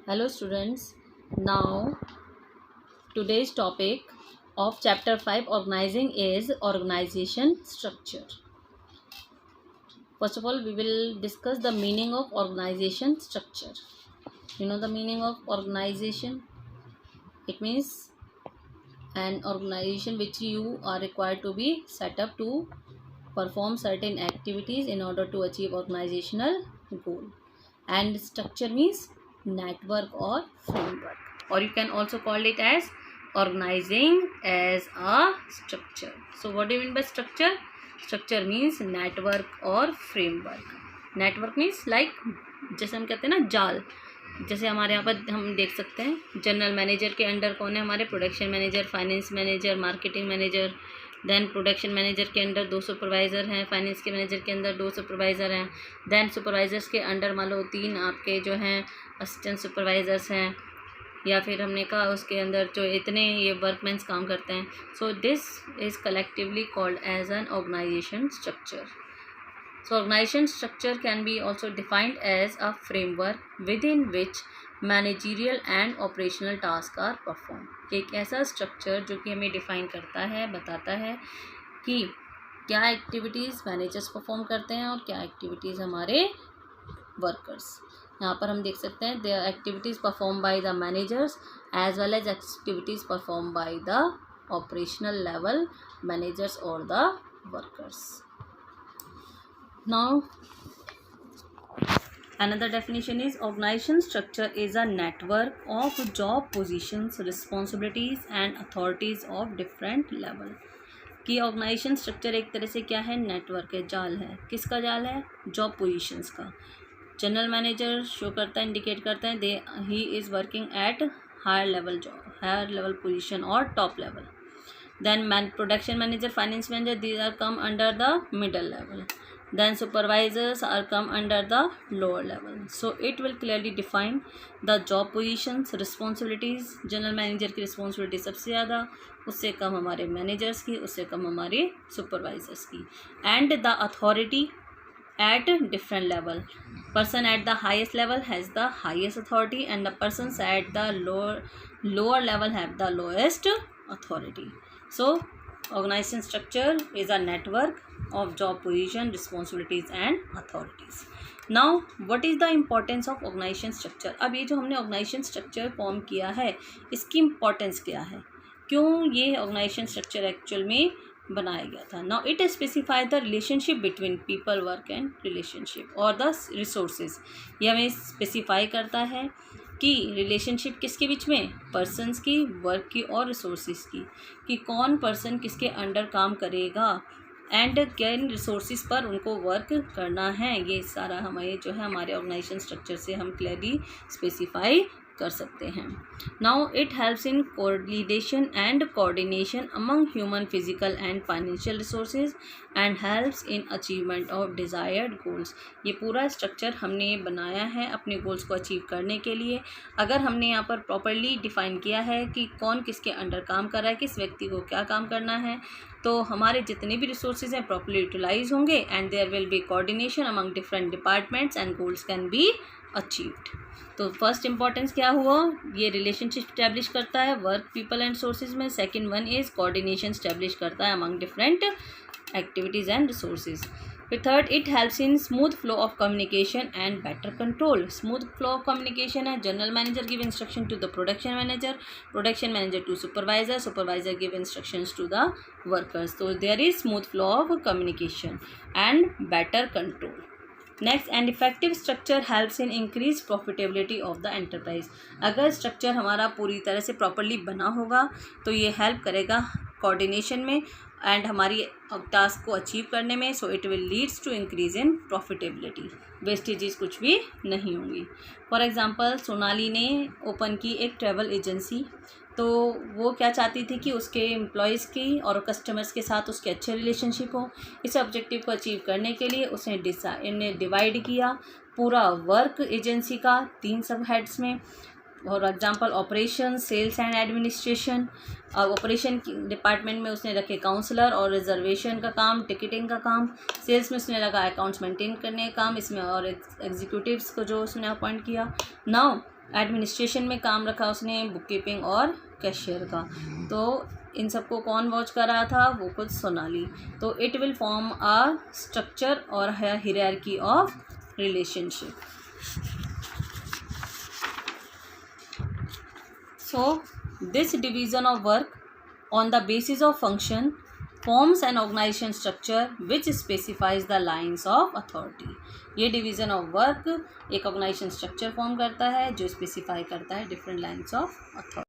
Hello students, now today's topic of chapter 5 organizing is organization structure. First of all, we will discuss the meaning of organization structure. You know the meaning of organization? It means an organization which you are required to be set up to perform certain activities in order to achieve organizational goal. And structure means network or framework, or you can also call it as organizing as a structure. So what do you mean by structure? Structure means network or framework. Network means like जैसे हम कहते हैं ना जाल, जैसे हमारे यहाँ पर हम देख सकते हैं जनरल मैनेजर के अंडर कौन है हमारे, production manager, finance manager, marketing manager. Then production manager के अंडर 2 सुपरवाइज़र हैं, फाइनेंस के मैनेजर के अंदर 2 सुपरवाइज़र हैं। देन सुपरवाइज़र्स के अंडर मान लो 3 आपके जो हैं असिस्टेंट सुपरवाइज़र्स हैं, या फिर हमने कहा उसके अंदर जो इतने ये वर्कमैन्स काम करते हैं। So this is collectively called as an organization structure. So organization structure can be also defined as a framework within which managerial and operational tasks are performed. एक ऐसा स्ट्रक्चर जो कि हमें डिफाइन करता है, बताता है कि क्या एक्टिविटीज़ मैनेजर्स परफॉर्म करते हैं और क्या एक्टिविटीज़ हमारे वर्कर्स। यहाँ पर हम देख सकते हैं the activities perform by the managers as well as activities perform by the operational level managers और the workers. Now, another definition is organization structure is a network of job positions, responsibilities and authorities of different level. कि organisation structure एक तरह से क्या है, network है, जाल है. किसका जाल है? जॉब पोजीशंस का. जनरल मैनेजर शो करता है, इंडिकेट करता है he is working at higher level job, higher level position और top level. Then production manager, finance manager, these are come under the middle level. Then supervisors are come under the lower level. So it will clearly define the job positions, responsibilities. General manager की responsibility सबसे ज़्यादा, उससे कम हमारे managers की, उससे कम हमारे supervisors की. And the authority at different level. Person at the highest level has the highest authority and the persons at the lower level have the lowest authority. So organization structure is a network of job position, responsibilities and authorities. Now what is the importance of organization structure? अब ये जो हमने organization structure form किया है इसकी importance क्या है, क्यों ये organization structure एक्चुअल में बनाया गया था. Now it specify the relationship between people, work and relationship और द रिसोर्सेज. ये हमें स्पेसिफाई करता है कि रिलेशनशिप किसके बीच में, पर्सनस की, वर्क की और रिसोर्सेज की, कि कौन पर्सन किसके अंडर काम करेगा एंड किन रिसोर्सेज पर उनको वर्क करना है. ये सारा हमें जो है हमारे ऑर्गेनाइजेशन स्ट्रक्चर से हम क्लियरली स्पेसिफाई कर सकते हैं. Now it helps in coordination and coordination among human, physical and financial resources and helps in achievement of desired goals. ये पूरा स्ट्रक्चर हमने बनाया है अपने गोल्स को अचीव करने के लिए. अगर हमने यहाँ पर प्रॉपरली डिफ़ाइन किया है कि कौन किसके अंडर काम कर रहा है, किस व्यक्ति को क्या काम करना है, तो हमारे जितने भी रिसोर्सेज हैं प्रॉपरली यूटिलाइज होंगे and there will be coordination among different departments and goals can be achieved. तो फर्स्ट इंपॉर्टेंस क्या हुआ, ये रिलेशनशिप स्टैब्लिश करता है वर्क, पीपल एंड सोर्सेज में. Second one is coordination establish करता है among different activities and resources. फिर third, it helps in smooth flow of communication and better control. Smooth flow of communication है, general manager give instruction to the production manager to supervisor give instructions to the workers. तो there is smooth flow of communication and better control. Next, and effective structure helps in increase profitability of the enterprise. अगर structure हमारा पूरी तरह से properly बना होगा तो ये हेल्प करेगा कोऑर्डिनेशन में एंड हमारी टास्क को अचीव करने में. So it will leads to increase in profitability. Wastages कुछ भी नहीं होंगी. फॉर एग्जांपल, सोनाली ने ओपन की एक ट्रैवल एजेंसी. तो वो क्या चाहती थी कि उसके एम्प्लॉयज़ की और कस्टमर्स के साथ उसके अच्छे रिलेशनशिप हो. इस ऑब्जेक्टिव को अचीव करने के लिए उसने डिवाइड किया पूरा वर्क एजेंसी का 3 सब हेड्स में. For example operation, sales and administration. Operation department में उसने रखे काउंसलर और रिजर्वेशन का काम, टिकटिंग का काम. सेल्स में उसने लगा अकाउंट्स मेंटेन करने का काम इसमें और एग्जीक्यूटिव्स को जो उसने अपॉइंट किया. नाउ एडमिनिस्ट्रेशन में काम रखा उसने, बुक कीपिंग और कैशियर का। तो इन सबको कौन वॉच कर रहा था, वो खुद सोनाली। तो it will form a structure और hierarchy of relationship. So this division of work on the basis of function forms an organization structure which specifies the lines of authority। ये division of work एक organization structure form करता है जो specify करता है different lines of authority।